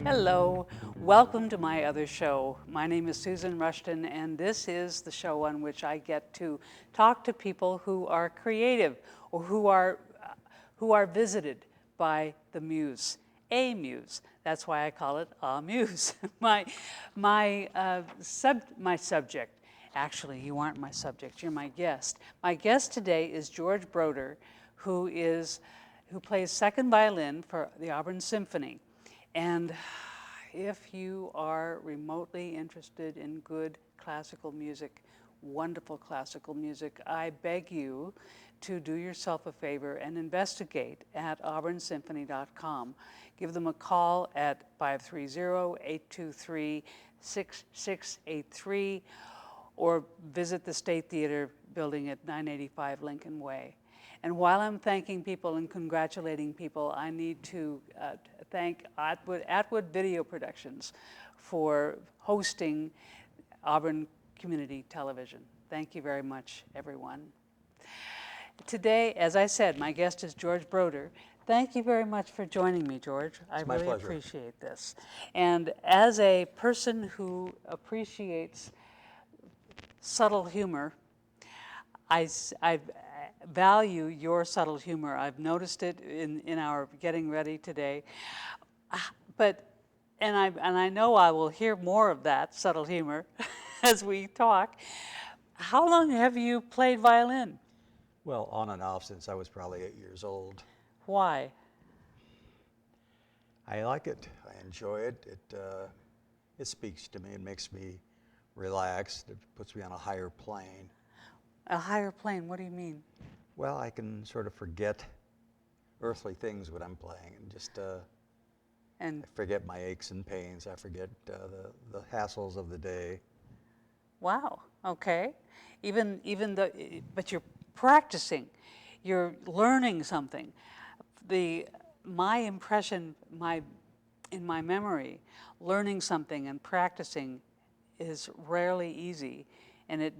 Hello, welcome to my other show. My name is Susan Rushton, and this is the show on which I get to talk to people who are creative or who are visited by the muse, a muse. That's why I call it a muse. My subject. Actually, you aren't my subject. You're my guest. My guest today is George Broder, who plays second violin for the Auburn Symphony. And if you are remotely interested in good classical music, wonderful classical music, I beg you to do yourself a favor and investigate at auburnsymphony.com. Give them a call at 530-823-6683 or visit the State Theater building at 985 Lincoln Way. And while I'm thanking people and congratulating people, I need to thank Atwood Video Productions for hosting Auburn Community Television. Thank you very much, everyone. Today, as I said, my guest is George Broder. Thank you very much for joining me, George. I really appreciate this. And as a person who appreciates subtle humor, I value your subtle humor. I've noticed it in our getting ready today. And I know I will hear more of that subtle humor as we talk. How long have you played violin? Well, on and off since I was probably 8 years old. Why? I like it. I enjoy it. It speaks to me. It makes me relaxed. It puts me on a higher plane. A higher plane, what do you mean? Well, I can sort of forget earthly things when I'm playing and just I forget my aches and pains. I forget the hassles of the day. Wow, okay. But you're practicing, you're learning something. My impression, in my memory, learning something and practicing is rarely easy, and it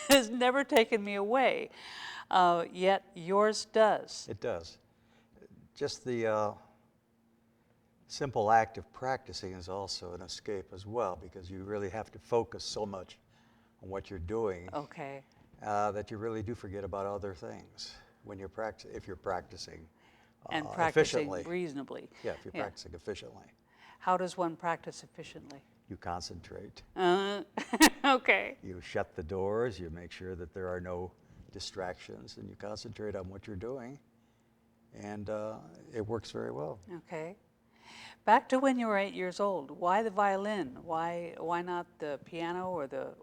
has never taken me away. Yet yours does. It does. Just the simple act of practicing is also an escape as well, because you really have to focus so much on what you're doing. Okay. That you really do forget about other things when you're if you're practicing. And practicing efficiently. Reasonably. Yeah, if you're practicing efficiently. How does one practice efficiently? You concentrate. Okay. You shut the doors, you make sure that there are no distractions, and you concentrate on what you're doing, and it works very well. Okay. Back to when you were 8 years old. Why the violin? Why not the piano or the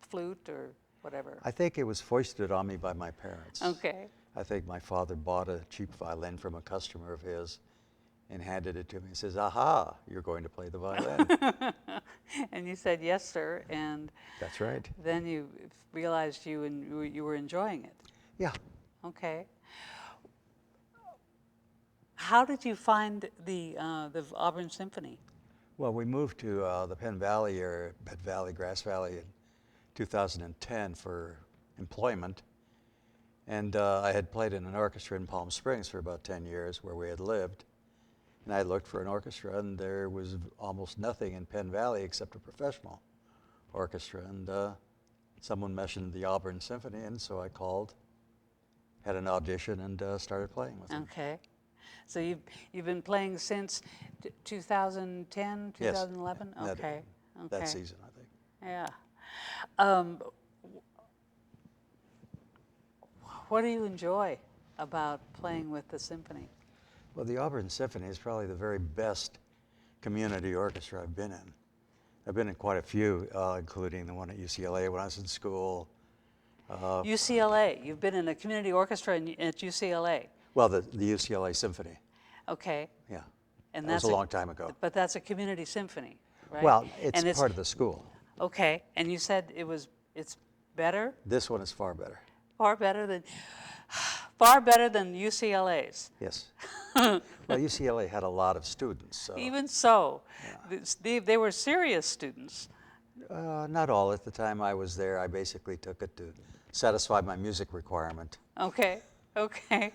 flute or whatever? I think it was foisted on me by my parents. Okay. I think my father bought a cheap violin from a customer of his and handed it to me and says, "Aha, you're going to play the violin." And you said, "Yes, sir," and that's right. Then you realized you were enjoying it. Yeah. Okay. How did you find the Auburn Symphony? Well, we moved to the Penn Valley area, Penn Valley, Grass Valley in 2010 for employment. And I had played in an orchestra in Palm Springs for about 10 years where we had lived. And I looked for an orchestra, and there was almost nothing in Penn Valley except a professional orchestra. And someone mentioned the Auburn Symphony, and so I called, had an audition, and started playing with them. Okay. So you've been playing since 2010, 2011? Yes. Okay. That season, I think. Yeah. What do you enjoy about playing with the symphony? Well, the Auburn Symphony is probably the very best community orchestra I've been in. I've been in quite a few, including the one at UCLA when I was in school. UCLA, you've been in a community orchestra at UCLA. Well, the UCLA Symphony. Okay. Yeah. And that was a long time ago. But that's a community symphony, right? Well, it's part of the school. Okay, and you said it's better, This one is far better. far better than, far better than UCLA's. Yes. Well, UCLA had a lot of students, so Even so, they were serious students. not all. At the time I was there, I basically took it to satisfy my music requirement. Okay, okay,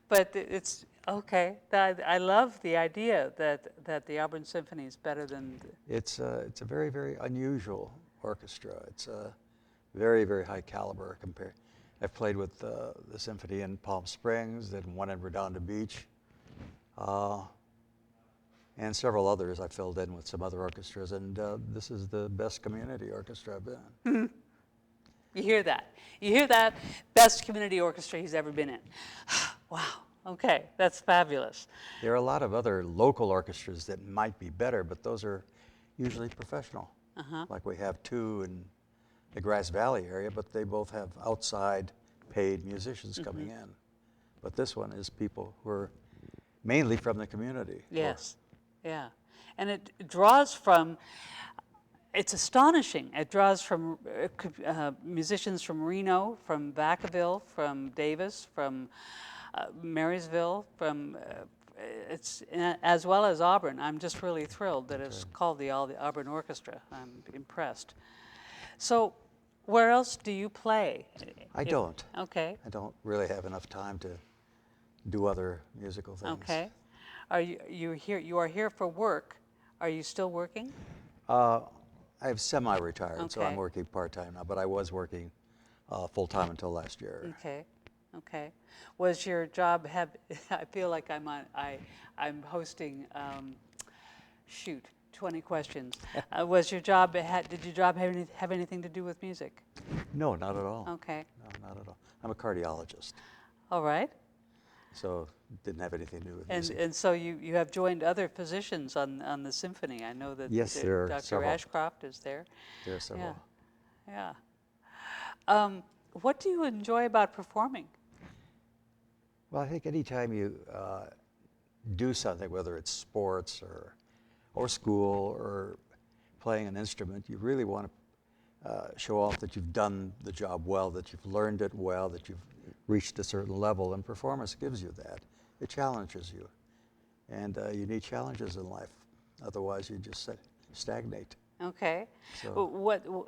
but it's okay. I love the idea that the Auburn Symphony is better than. It's a very, very unusual orchestra. It's a very, very high caliber compared. I've played with the symphony in Palm Springs, then one in Redondo Beach, and several others I filled in with some other orchestras, and this is the best community orchestra I've been in. You hear that? You hear that? Best community orchestra he's ever been in. Wow. Okay, that's fabulous. There are a lot of other local orchestras that might be better, but those are usually professional. Like we have two in the Grass Valley area, but they both have outside paid musicians coming in. But this one is people who are mainly from the community. Yes, yeah. And it draws from, it's astonishing. It draws from musicians from Reno, from Vacaville, from Davis, from Marysville, from it's as well as Auburn. I'm just really thrilled that it's called the Auburn Orchestra. I'm impressed. So, where else do you play? I don't. Okay. I don't really have enough time to do other musical things. Okay. Are you here? You are here for work. Are you still working? I've semi-retired, so I'm Okay. working part-time now, but I was working full-time until last year. Okay. Okay. Was your job have? I feel like I'm hosting. Shoot, 20 questions. Was your job? Did your job have anything to do with music? No, not at all. Okay. No, not at all. I'm a cardiologist, All right. so it didn't have anything to do with And music. and so you have joined other physicians on the symphony. I know that Yes, there are Dr. several. Ashcroft is there. There are several. Yeah. What do you enjoy about performing? Well, I think anytime you do something, whether it's sports or school or playing an instrument, you really want to show off that you've done the job well, that you've learned it well, that you've reached a certain level, and performance gives you that. It challenges you, and you need challenges in life. Otherwise, you just stagnate. Okay. So-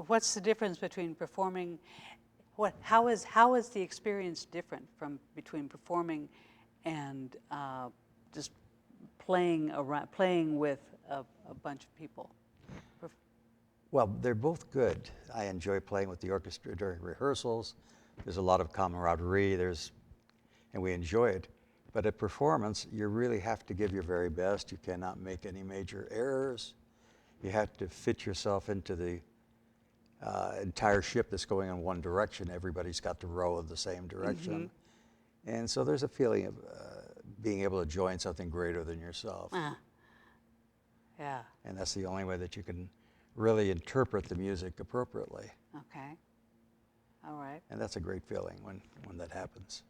What's the difference between performing? How is the experience different between performing and just playing with a bunch of people? Well, they're both good. I enjoy playing with the orchestra during rehearsals. There's a lot of camaraderie, and we enjoy it. But at performance, you really have to give your very best. You cannot make any major errors. You have to fit yourself into the entire ship that's going in one direction. Everybody's got to row in the same direction. And so there's a feeling of being able to join something greater than yourself. Yeah. And that's the only way that you can really interpret the music appropriately. Okay. All right. And that's a great feeling when that happens.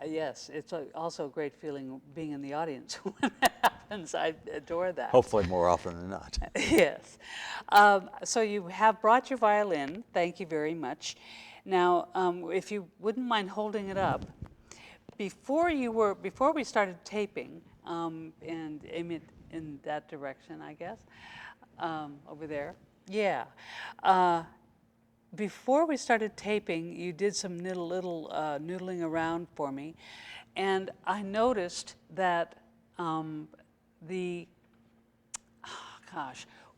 Yes, it's also a great feeling being in the audience when that happens. I adore that. Hopefully more often than not. Yes. So you have brought your violin. Thank you very much. Now, if you wouldn't mind holding it up, before we started taping, and aim it in that direction, I guess, over there. Yeah. Before we started taping, you did some little noodling around for me, and I noticed that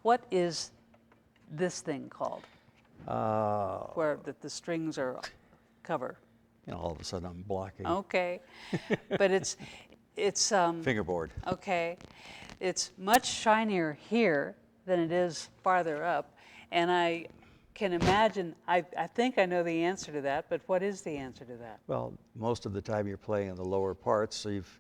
what is this thing called? Where the strings are cover. All of a sudden I'm blocking. Okay, but it's Fingerboard. okay. It's much shinier here than it is farther up, and I can imagine, I think I know the answer to that, but what is the answer to that? Well, most of the time you're playing in the lower parts, so you've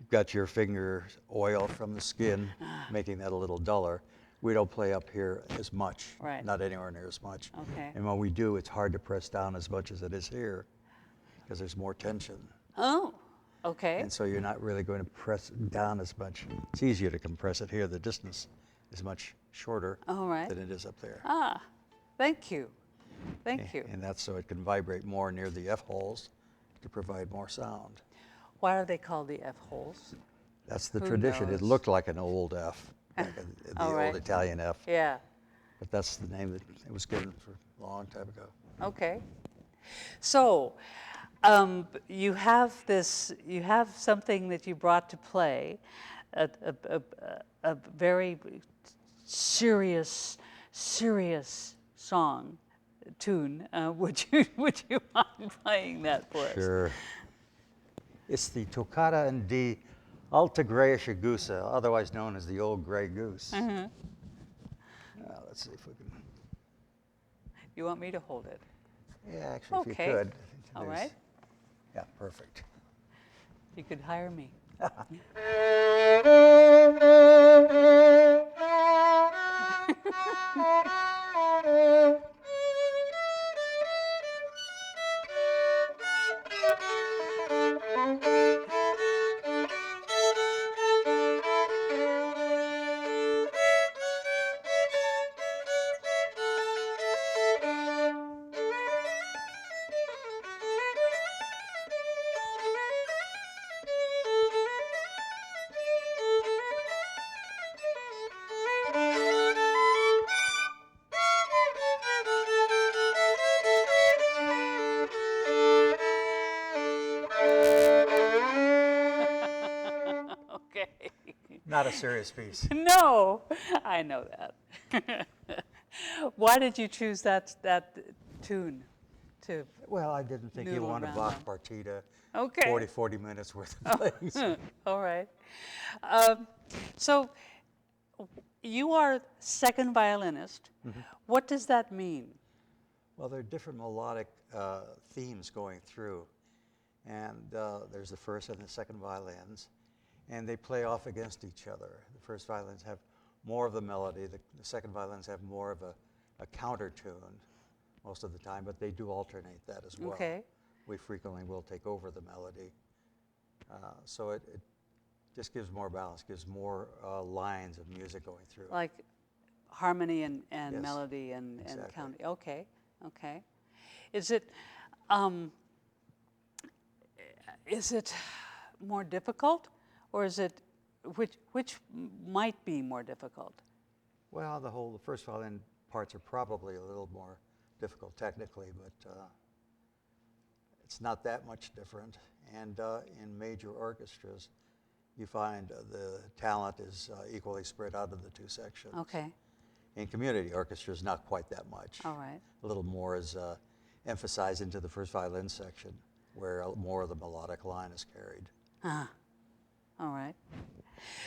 got your finger oil from the skin, making that a little duller. We don't play up here as much, Right. not anywhere near as much. Okay. And when we do, it's hard to press down as much as it is here, because there's more tension. Oh, okay. And so you're not really going to press down as much. It's easier to compress it here. The distance is much shorter All right. than it is up there. Ah, thank you. Thank you. And that's so it can vibrate more near the F holes to provide more sound. Why are they called the F holes? That's the Who tradition. knows? It looked like an old F, like the All old right. Italian F, Yeah. but that's the name that it was given for a long time ago. Okay. So, you have something that you brought to play, a very serious song, tune. Would you mind playing that for us? Sure. It's the Toccata in D Alta Grayish Goose, otherwise known as the Old Grey Goose. Mm-hmm. Let's see if we can. You want me to hold it? Yeah, actually, if Okay. you could. All right. Yeah, perfect. You could hire me. Okay. Not a serious piece. No, I know that. Why did you choose that tune to? Well, I didn't think you Noodle wanted around Bach on. partita, Okay. 40 minutes worth of playing. All right. So you are second violinist. What does that mean? Well, there are different melodic themes going through, and there's the first and the second violins, and they play off against each other. The first violins have more of the melody, the second violins have more of a counter tune most of the time, but they do alternate that as well. Okay. We frequently will take over the melody. So it just gives more balance, gives more lines of music going through. Like harmony and Yes, melody and exactly. counting. Okay. Okay. Is it more difficult, or is it which might be more difficult? Well, the first violin parts are probably a little more difficult technically, but it's not that much different. And in major orchestras, you find the talent is equally spread out of the two sections. Okay. In community orchestras, not quite that much. All right. A little more is emphasized into the first violin section, where more of the melodic line is carried. All right.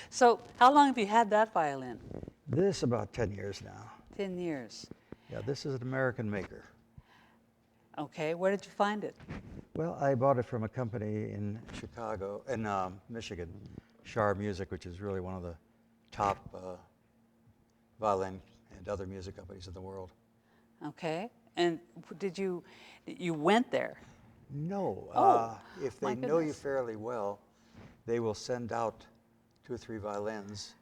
So how long have you had that violin? This about 10 years now. 10 years. Yeah, this is an American maker. Okay. Where did you find it? Well, I bought it from a company in Chicago, in Michigan, Shar Music, which is really one of the top violin and other music companies in the world. Okay. And you went there? No. Oh, if my they know you goodness. fairly well, they will send out 2 or 3 violins.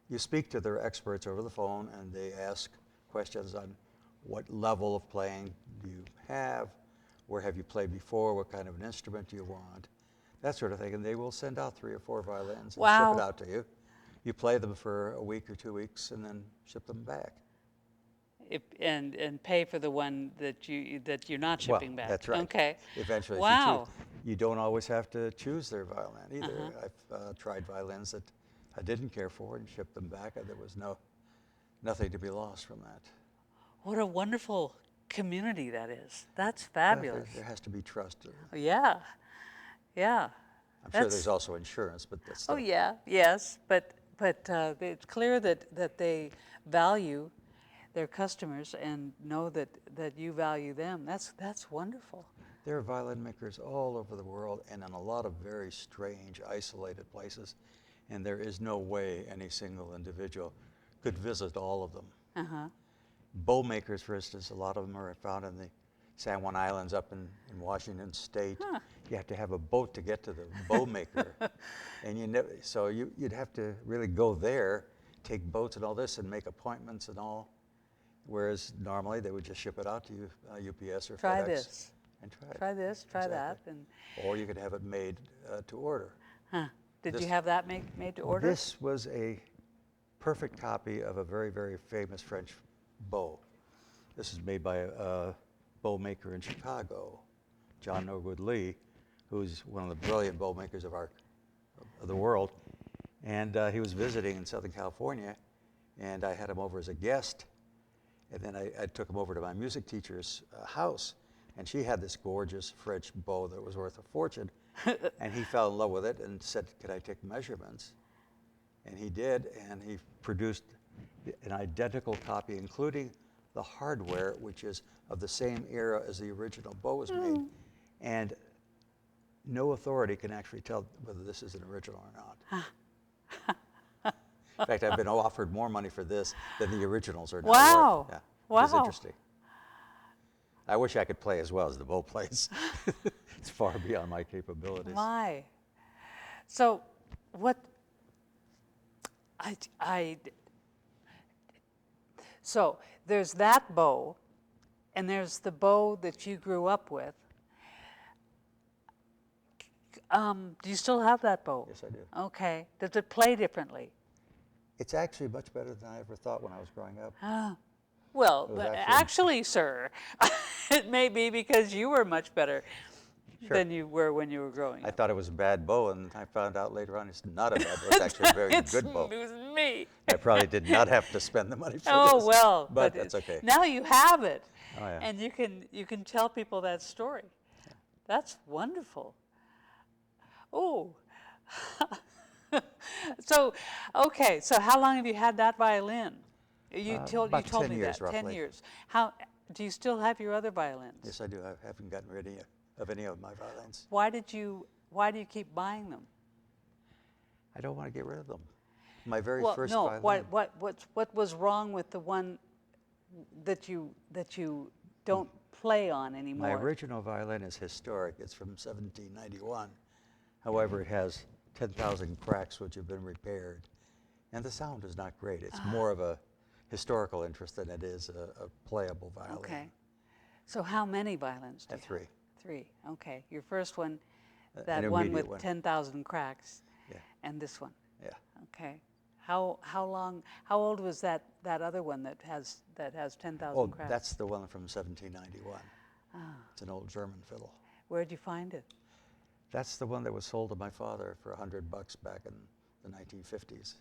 You speak to their experts over the phone, and they ask questions on what level of playing do you have, where have you played before, what kind of an instrument do you want, that sort of thing. And they will send out 3 or 4 violins and Wow. ship it out to you. You play them for a week or 2 weeks, and then ship them back. And pay for the one that you're not shipping back. That's right. Okay. Eventually, Wow. if you choose, you don't always have to choose their violin either. I've tried violins that I didn't care for and shipped them back, and there was nothing to be lost from that. What a wonderful community that is. That's But fabulous. there has to be trust. Yeah. Yeah. I'm sure there's also insurance, but that's Oh still, yeah. Yes. But it's clear that they value their customers and know that you value them. That's wonderful. there are violin makers all over the world and in a lot of very strange, isolated places, and there is no way any single individual could visit all of them. Uh-huh. Bow makers, for instance, a lot of them are found in the San Juan Islands up in Washington State. Huh. You have to have a boat to get to the bow maker, and so you'd have to really go there take boats and all this and make appointments and all, whereas normally they would just ship it out to you, UPS or Try FedEx. this. And try it. Try this, try Exactly. that. Or you could have it made to order. Did This- you have that made to order? This was a perfect copy of a very, very famous French bow. This is made by a bow maker in Chicago, John Norwood Lee, who's one of the brilliant bow makers of the world. And he was visiting in Southern California, and I had him over as a guest. And then I took him over to my music teacher's house, and she had this gorgeous French bow that was worth a fortune. And he fell in love with it and said, could I take measurements? And he did, and he produced an identical copy, including the hardware, which is of the same era as the original bow was made. And no authority can actually tell whether this is an original or not. In fact, I've been offered more money for this than the originals are now Wow. worth. Yeah, Wow. It's interesting. I wish I could play as well as the bow plays. It's far beyond my capabilities. My. So what so there's that bow, and there's the bow that you grew up with. Do you still have that bow? Yes, I do. Okay. Does it play differently? It's actually much better than I ever thought when I was growing up. Well, It was actually, sir, it may be because you were much better Sure. than you were when you were growing I up. thought it was a bad bow, and I found out later on it's not a bad bow. It's actually a very good bow. It was me. I probably did not have to spend the money for Oh this. well, but that's okay. Now you have it, Oh, yeah. and you can tell people that story. That's wonderful. Oh, so okay. So how long have you had that violin? You About you told 10 me years, that 10 roughly. years. How do you still have your other violins? Yes, I do. I haven't gotten rid of any of my violins. Why do you keep buying them? I don't want to get rid of them. My very Well, first no. violin. What was wrong with the one that you don't play on anymore? My original violin is historic. It's from 1791. However, it has 10,000 cracks which have been repaired. And the sound is not great. It's more of a historical interest than it is a playable violin. Okay. So how many violins do I have you 3. have? 3. Okay. Your first one, An that one immediate with one. 10,000 cracks, Yeah, and this one. yeah. Okay. How old was that other one that has 10,000 Oh, cracks? that's the one from 1791. It's an old German fiddle. Where'd you find it? That's the one that was sold to my father for $100 back in the 1950s.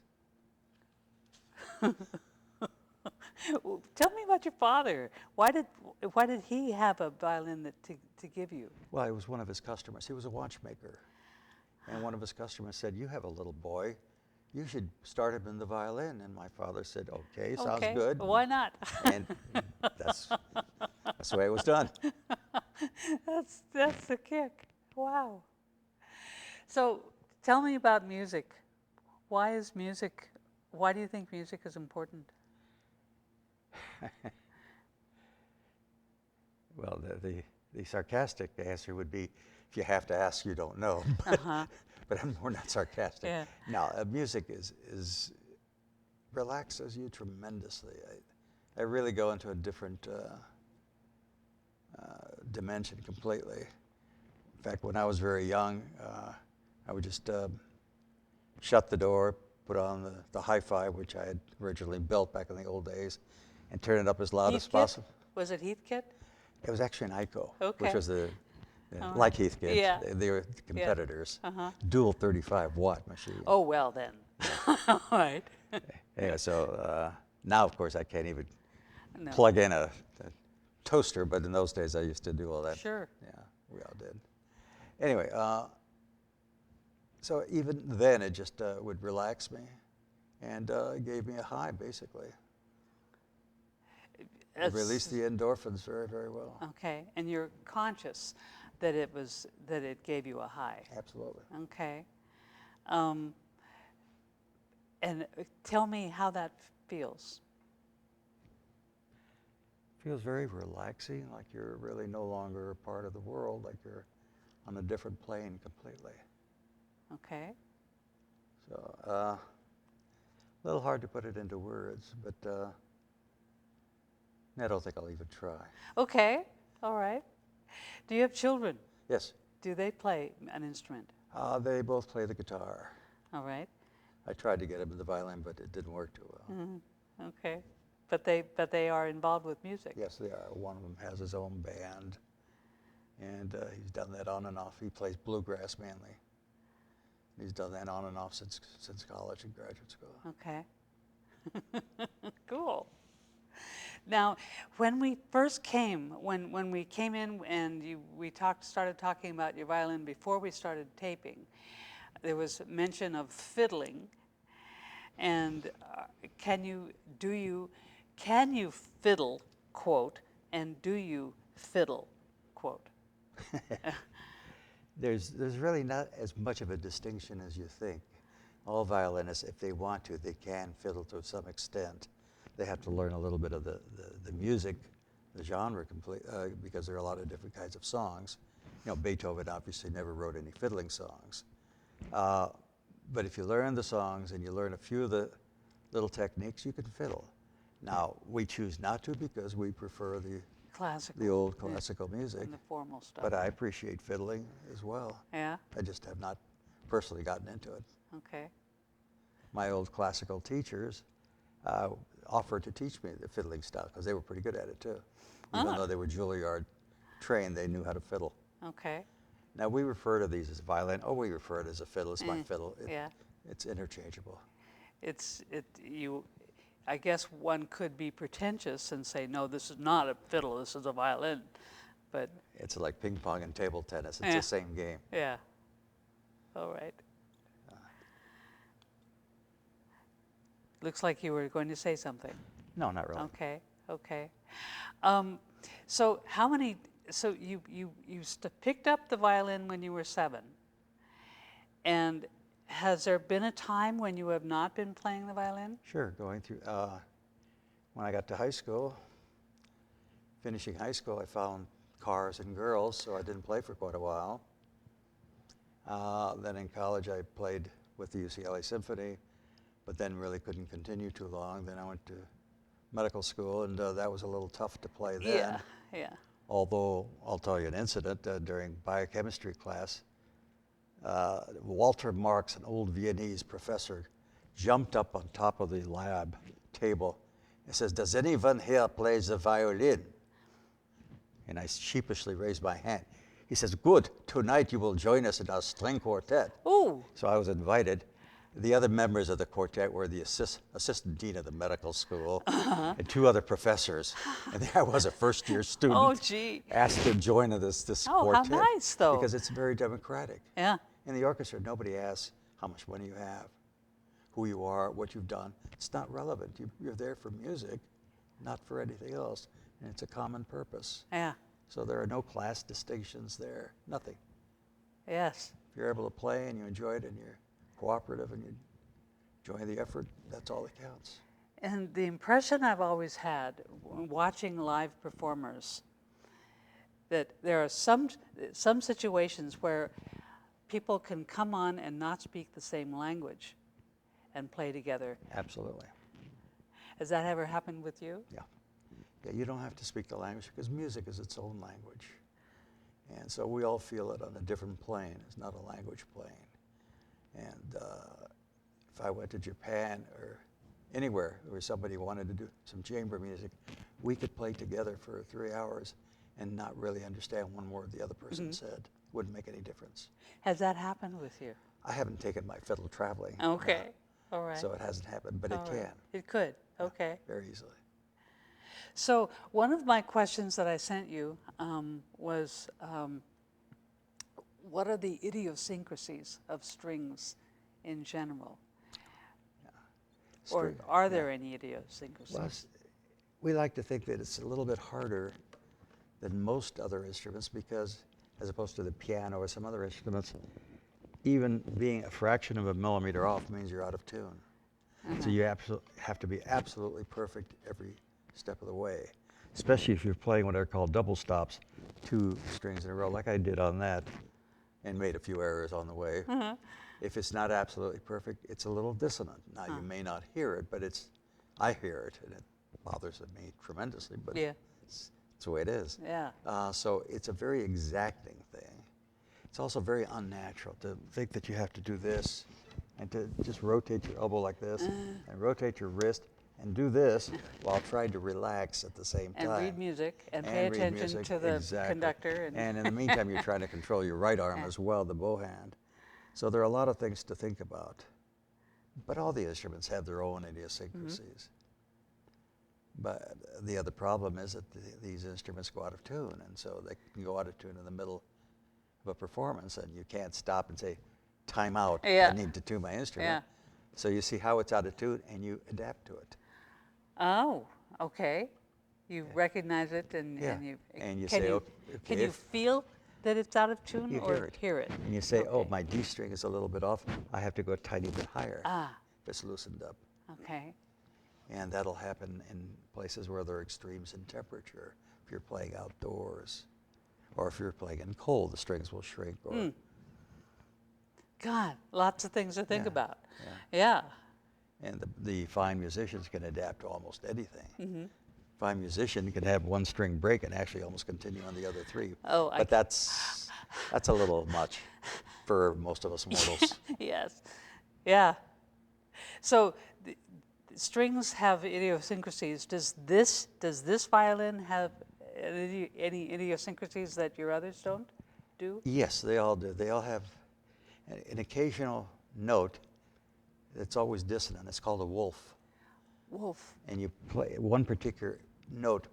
Well, tell me about your father. Why did he have a violin to give you? Well, I was one of his customers. He was a watchmaker. And one of his customers said, you have a little boy. You should start him in the violin. And my father said, okay, sounds Okay, good. why not? And that's the way it was done. That's the kick. Wow. So tell me about music. Why do you think music is important? Well, the sarcastic answer would be, if you have to ask, you don't know. But I'm more not sarcastic. Yeah. No, music relaxes you tremendously. I really go into a different dimension completely. In fact, when I was very young, I would just shut the door, put on the hi-fi, which I had originally built back in the old days, and turn it up as loud as Heathkit? possible. Was it Heathkit? It was actually an ICO, Okay. which was like Heathkit. Yeah. They were competitors. Uh-huh. Dual 35-watt machine. Oh, well then. All right. Anyway, so now, of course, I can't even No. plug in a toaster, but in those days I used to do all that. Sure. Yeah, we all did. Anyway, so even then it just would relax me and gave me a high, basically. It released the endorphins very, very well. Okay, and you're conscious that it gave you a high. Absolutely. Okay. And tell me how that feels. Feels very relaxing, like you're really no longer a part of the world, like you're on a different plane completely. Okay. So, A little hard to put it into words, but I don't think I'll even try. Okay, all right. Do you have children? Yes, Do they play an instrument? they both play the guitar. All right. I tried to get them in the violin, but it didn't work too well. Okay. But they are involved with music. Yes, they are. One of them has his own band, and he's done that on and off. He plays bluegrass mainly. He's done that on and off since college and graduate school. Okay. Cool. Now, when we first came, when we came in and we started talking about your violin before we started taping, there was mention of fiddling. And can you fiddle, quote, and do you fiddle, quote? There's really not as much of a distinction as you think. All violinists, if they want to, they can fiddle to some extent. They have to learn a little bit of the music, the genre, because there are a lot of different kinds of songs. You know, Beethoven obviously never wrote any fiddling songs. But if you learn the songs and you learn a few of the little techniques, you can fiddle. Now, we choose not to because we prefer the old classical music. And the formal stuff. But I appreciate fiddling as well. Yeah? I just have not personally gotten into it. Okay. My old classical teachers offered to teach me the fiddling stuff because they were pretty good at it too. Even though they were Juilliard trained, they knew how to fiddle. Okay. Now we refer to these as violin. Oh, we refer to it as a fiddle. It's my fiddle. Yeah. It's interchangeable. I guess one could be pretentious and say, no, this is not a fiddle, this is a violin. But it's like ping pong and table tennis. It's the same game. yeah. All right. Looks like you were going to say something. No, not really. Okay. Okay. So how many? So you picked up the violin when you were 7, and has there been a time when you have not been playing the violin? Sure. Going through when I got to high school, finishing high school, I found cars and girls, so I didn't play for quite a while. Then in college, I played with the UCLA Symphony, but then really couldn't continue too long. Then I went to medical school, and that was a little tough to play then. Yeah. Yeah. Although, I'll tell you an incident during biochemistry class. Walter Marx, an old Viennese professor, jumped up on top of the lab table and says, "Does anyone here play the violin?" And I sheepishly raised my hand. He says, "Good, tonight you will join us in our string quartet." Ooh. So I was invited. The other members of the quartet were the assistant dean of the medical school and 2 other professors. And there I was, a first-year student, Oh, gee. asked to join this Oh, quartet. how nice, though. Because it's very democratic. Yeah. In the orchestra, nobody asks how much money you have, who you are, what you've done. It's not relevant. You're there for music, not for anything else. And it's a common purpose. Yeah. So there are no class distinctions there, nothing. Yes. If you're able to play and you enjoy it and you're cooperative and you enjoy the effort, that's all that counts. And the impression I've always had watching live performers, that there are some situations where people can come on and not speak the same language and play together. Absolutely. Has that ever happened with you? Yeah. Yeah, you don't have to speak the language because music is its own language. And so we all feel it on a different plane. It's not a language plane. And if I went to Japan or anywhere where somebody wanted to do some chamber music, we could play together for 3 hours and not really understand one word the other person said. Wouldn't make any difference. Has that happened with you? I haven't taken my fiddle traveling. Okay. All right. So it hasn't happened, but it All can. right. It could. Okay. Very easily. So one of my questions that I sent you was, what are the idiosyncrasies of strings in general? Or are there any idiosyncrasies? Well, we like to think that it's a little bit harder than most other instruments because, as opposed to the piano or some other instruments, even being a fraction of a millimeter off means you're out of tune. So you have to be absolutely perfect every step of the way, especially if you're playing what are called double stops, 2 strings in a row, like I did on that, and made a few errors on the way. If it's not absolutely perfect, it's a little dissonant. Now, you may not hear it, but I hear it, and it bothers me tremendously, but Yeah. it's the way it is. Yeah. So it's a very exacting thing. It's also very unnatural to think that you have to do this and to just rotate your elbow like this and rotate your wrist and do this while trying to relax at the same time. And read music and pay read attention music, to the exactly. conductor. And in the meantime, you're trying to control your right arm as well, the bow hand. So there are a lot of things to think about. But all the instruments have their own idiosyncrasies. But the other problem is that these instruments go out of tune, and so they can go out of tune in the middle of a performance, and you can't stop and say, time out, Yeah. I need to tune my instrument. Yeah. So you see how it's out of tune, and you adapt to it. Oh, okay. You recognize it, and you And you can say, you, okay, can you feel that it's out of tune, you or hear it? And you say, oh, Okay. my D string is a little bit off. I have to go a tiny bit higher if it's loosened up. Okay. And that'll happen in places where there are extremes in temperature. If you're playing outdoors, or if you're playing in cold, the strings will shrink. Or God, lots of things to think about. Yeah. Yeah. And the fine musicians can adapt to almost anything. Fine musician can have one string break and actually almost continue on the other three. Oh, but that's a little much for most of us mortals. Yes. Yeah. So the strings have idiosyncrasies. Does this violin have any idiosyncrasies that your others don't do? Yes, they all do. They all have an occasional note that's always dissonant. It's called a wolf. Wolf. And you play one particular note,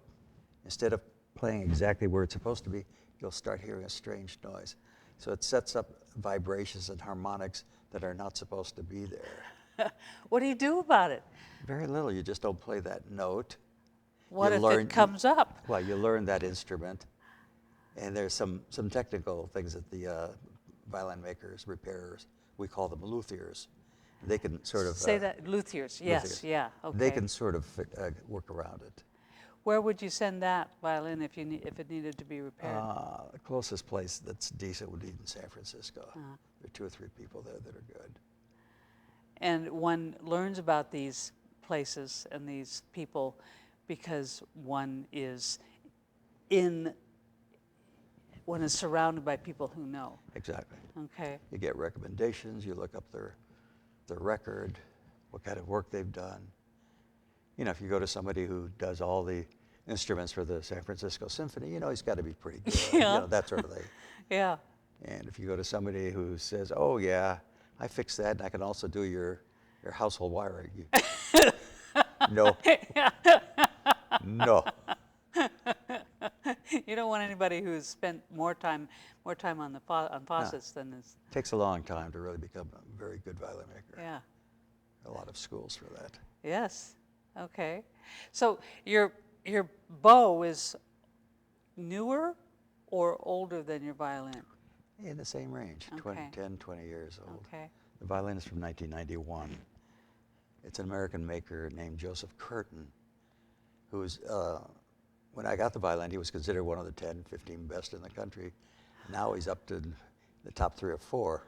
instead of playing exactly where it's supposed to be, you'll start hearing a strange noise. So it sets up vibrations and harmonics that are not supposed to be there. What do you do about it? Very little. You just don't play that note. What You if learn- it comes up? Well, you learn that instrument, and there's some technical things that the violin makers, repairers, we call them luthiers. They can sort of Say that, luthiers. Yes, luthiers. yeah, okay. They can sort of work around it. Where would you send that violin if it needed to be repaired? The closest place that's decent would be in San Francisco. There are 2 or 3 people there that are good. And one learns about these places and these people because one is surrounded by people who know. Exactly. Okay. You get recommendations. You look up their record, what kind of work they've done. You know, if you go to somebody who does all the instruments for the San Francisco Symphony, you know he's got to be pretty good. Yeah. You know, that sort of thing. Yeah. And if you go to somebody who says, oh yeah, I fixed that and I can also do your household wiring. No. No. You don't want anybody who's spent more time on faucets than is. It takes a long time to really become a very good violin maker. Yeah. A lot of schools for that. Yes. Okay. So your bow is newer or older than your violin? In the same range, Okay. 10, 20 years old. Okay. The violin is from 1991. It's an American maker named Joseph Curtin, who was, when I got the violin, he was considered one of the 10, 15 best in the country. Now he's up to the top 3 or 4.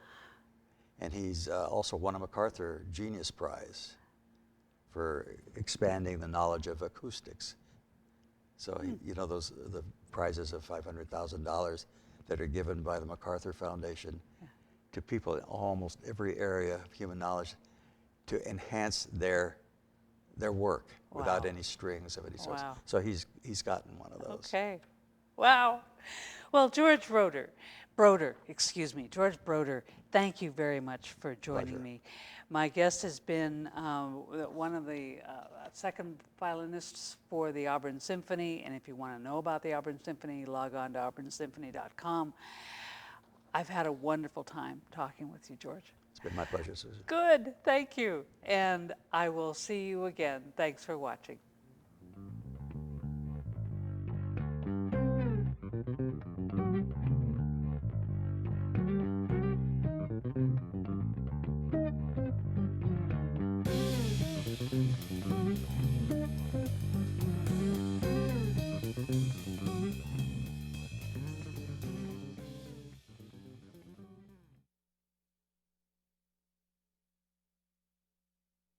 And he's also won a MacArthur Genius Prize for expanding the knowledge of acoustics. So, you know, the prizes of $500,000 that are given by the MacArthur Foundation to people in almost every area of human knowledge to enhance their work without any strings of any sort. Wow. So he's gotten one of those. Okay. Wow. Well, George Broder, George Broder, thank you very much for joining Pleasure. me. My guest has been one of the second violinists for the Auburn Symphony, and if you want to know about the Auburn Symphony, log on to auburnsymphony.com. I've had a wonderful time talking with you, George. It's been my pleasure, Susan. Good, thank you. And I will see you again. Thanks for watching.